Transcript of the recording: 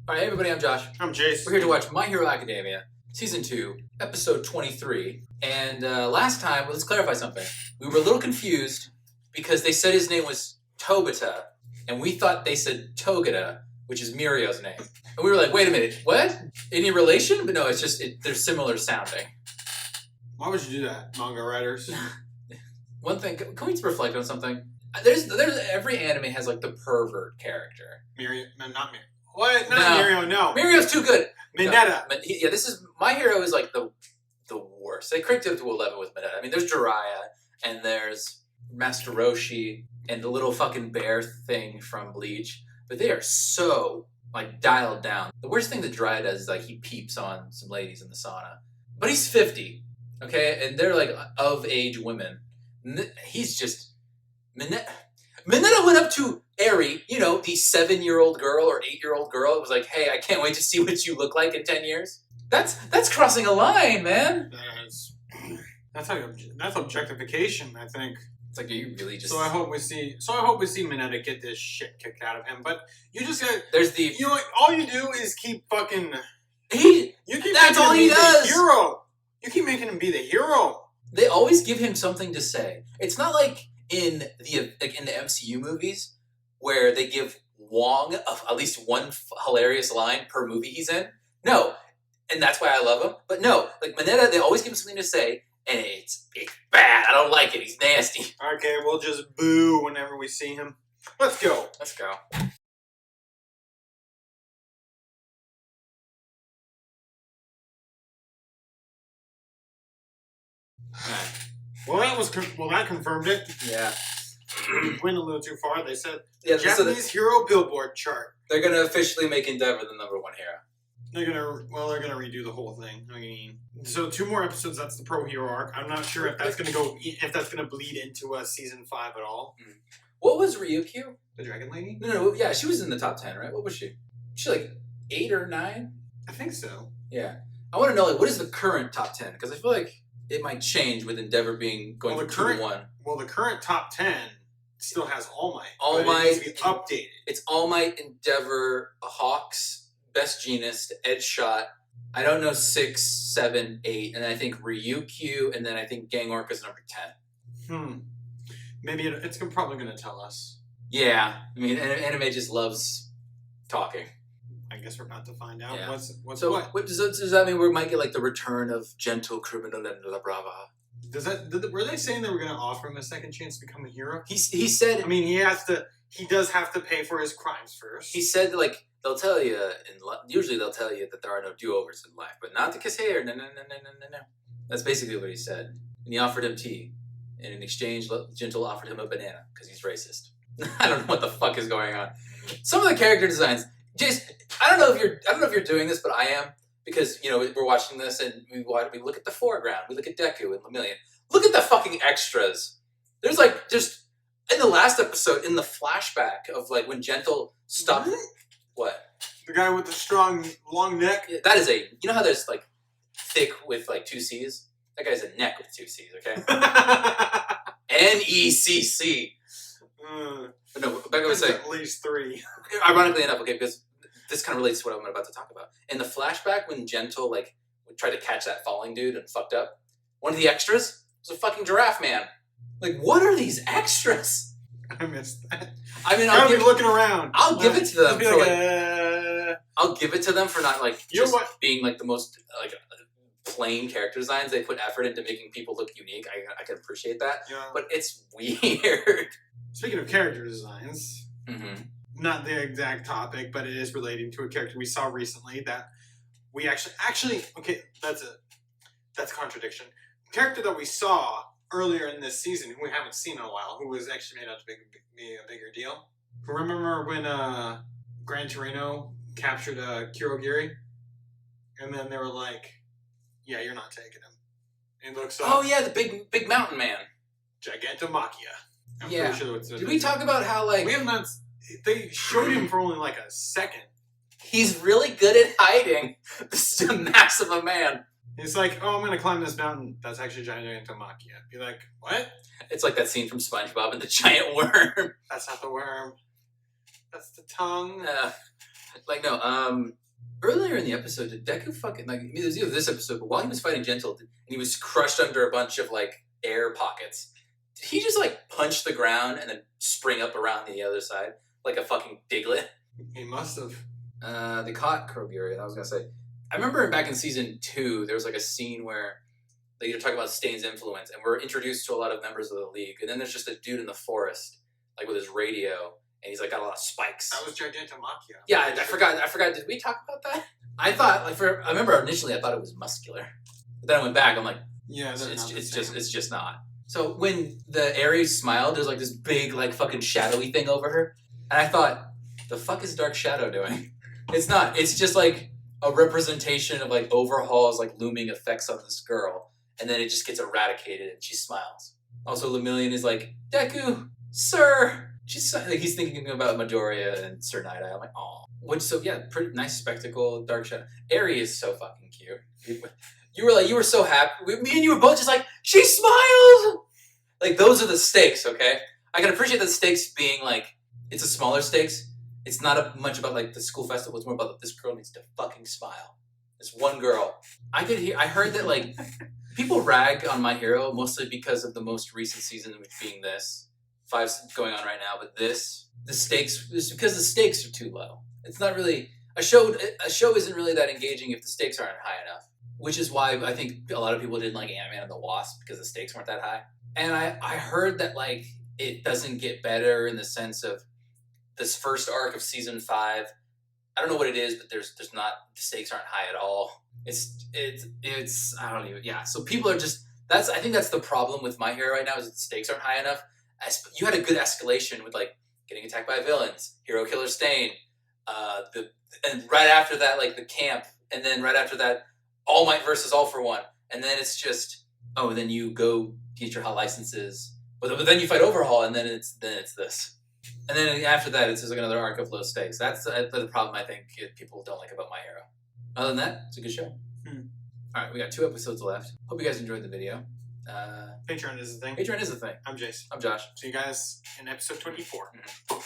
Alright, hey everybody, I'm Josh. I'm Jace. We're here to watch My Hero Academia, Season 2, Episode 23. And last time, let's clarify something. We were a little confused because they said his name was Tobita, and we thought they said Togata, which is Mirio's name. And we were like, wait a minute, what? Any relation? But no, it's just, they're similar sounding. Why would you do that, manga writers? One thing, can we just reflect on something? There's every anime has like the pervert character. Mirio, no, not Mirio. What? Not Mirio, no. Mirio's too good. Mineta. No, yeah, this is, My Hero is like the worst. They cranked it up to 11 with Mineta. I mean, there's Jiraiya, and there's Master Roshi, and the little fucking bear thing from Bleach, but they are so, like, dialed down. The worst thing that Jiraiya does is, like, he peeps on some ladies in the sauna. But he's 50, okay? And they're, like, of-age women. He's just... Mineta went up to Eri, you know, the 7-year-old girl or 8-year-old girl. It was like, hey, I can't wait to see what you look like in 10 years. That's crossing a line, man. That's objectification, I think. It's like, you really just... So I hope we see Mineta get this shit kicked out of him. But you just got... There's the... You know what? All you do is keep fucking... That's all he does! Hero! You keep making him be the hero! They always give him something to say. It's not like in the MCU movies where they give Wong at least one hilarious line per movie he's in. No. And that's why I love him. But no, like Mineta, they always give him something to say, and it's bad. I don't like it. He's nasty. Okay, we'll just boo whenever we see him. Let's go. Let's go. Alright. Well, that confirmed it. Yeah. We went a little too far. They said Japanese hero billboard chart. They're gonna officially make Endeavor the #1 hero. They're gonna redo the whole thing. I mean, so 2 more episodes. That's the pro hero arc. I'm not sure if that's gonna bleed into season 5 at all. What was Ryukyu? The Dragon Lady? No, yeah, she was in the top 10, right? What was she? Was she like 8 or 9? I think so. Yeah, I want to know like what is the current top 10 because I feel like it might change with Endeavor going from 2 to 1. Well, the current top 10 still has All Might. All Might needs to be updated. It's All Might, Endeavor, Hawks, Best Jeanist, Edge Shot. I don't know 6, 7, 8, and then I think Ryukyu, and then I think Gang Orca's number 10. Maybe it's probably going to tell us. Yeah, I mean, anime just loves talking. I guess we're about to find out. Yeah. What does that mean? We might get like the return of Gentle Criminal and La Brava. Were they saying they were going to offer him a second chance to become a hero? He said. I mean, he does have to pay for his crimes first. He said like they'll tell you, usually they'll tell you that there are no do-overs in life, but not to kiss hair. No. That's basically what he said. And he offered him tea, and in exchange, Gentle offered him a banana because he's racist. I don't know what the fuck is going on. Some of the character designs, Jace. I don't know if you're doing this, but I am. Because, you know, we're watching this and we look at the foreground. We look at Deku and Lemillion. Look at the fucking extras. There's like just, in the last episode, in the flashback of like when Gentle stopped. What? The guy with the strong, long neck? Yeah, that is you know how there's like thick with like 2 C's? That guy's a neck with 2 C's, okay? NECC. But no, Becca was saying. At least 3. Ironically enough, okay, because this kind of relates to what I'm about to talk about. In the flashback, when Gentle like tried to catch that falling dude and fucked up, one of the extras was a fucking giraffe man. Like, what are these extras? I missed that. I mean, I'll be looking around. I'll give it to them for like, I'll give it to them for not like you know just what? being like the most like plain character designs. They put effort into making people look unique. I can appreciate that, but it's weird. Speaking of character designs. Mm-hmm. Not the exact topic, but it is relating to a character we saw recently that we actually okay, that's a contradiction. The character that we saw earlier in this season, who we haven't seen in a while, who was actually made out to be a bigger deal. Remember when Gran Torino captured Kurogiri? And then they were like, yeah, you're not taking him. And looks up. Oh yeah, the big mountain man. Gigantomachia. I'm yeah. pretty sure that's Did we talk about how like we have not. They showed him for only like a second. He's really good at hiding. This is a massive of a man. He's like, oh, I'm going to climb this mountain. That's actually Gigantomachia. Be like, what? It's like that scene from SpongeBob and the giant worm. That's not the worm. That's the tongue. Like no, earlier in the episode, did Deku fucking like? I mean, it was either this episode, but while he was fighting Gentle, and he was crushed under a bunch of like air pockets. Did he just like punch the ground and then spring up around the other side like a fucking Diglett? He must have. They caught Kurogiri. I was gonna say, I remember back in season 2, there was like a scene where they were talking about Stain's influence, and we're introduced to a lot of members of the league, and then there's just a dude in the forest, like with his radio, and he's like got a lot of spikes. That was Gigantomachia. Yeah, I forgot. Did we talk about that? I thought I remember initially I thought it was muscular, but then I went back. I'm like, yeah, it's just not. So when the Aries smiled, there's like this big like fucking shadowy thing over her, and I thought, the fuck is Dark Shadow doing? It's not. It's just like a representation of like Overhaul's like looming effects on this girl, and then it just gets eradicated, and she smiles. Also, Lemillion is like, Deku, sir. She's like he's thinking about Midoriya and Sir NiTe. I'm like, oh, which so yeah, pretty nice spectacle. Dark Shadow. Eri is so fucking cute. You were so happy. Me and you were both just like, she smiled. Like those are the stakes, okay? I can appreciate the stakes being like it's a smaller stakes. It's not much about like the school festival. It's more about this girl needs to fucking smile. This one girl. I heard that like people rag on My Hero mostly because of the most recent season, which being this 5's going on right now. But the stakes is because the stakes are too low. It's not really a show. A show isn't really that engaging if the stakes aren't high enough. Which is why I think a lot of people didn't like Ant-Man and the Wasp because the stakes weren't that high. And I heard that like it doesn't get better in the sense of this first arc of season 5, I don't know what it is, but there's not the stakes aren't high at all. It's I don't even So people are just I think that's the problem with My Hero right now is that the stakes aren't high enough. You had a good escalation with like getting attacked by villains, Hero Killer Stain, and right after that like the camp, and then right after that All Might versus All for One, and then it's just then you go get your hot licenses, but then you fight Overhaul, and then it's this. And then after that, it's just like another arc of low stakes. That's the problem I think people don't like about My Hero. Other than that, it's a good show. All right, we got 2 episodes left. Hope you guys enjoyed the video. Patreon is the thing. Patreon is the thing. I'm Jace. I'm Josh. See you guys in episode 24. Mm-hmm.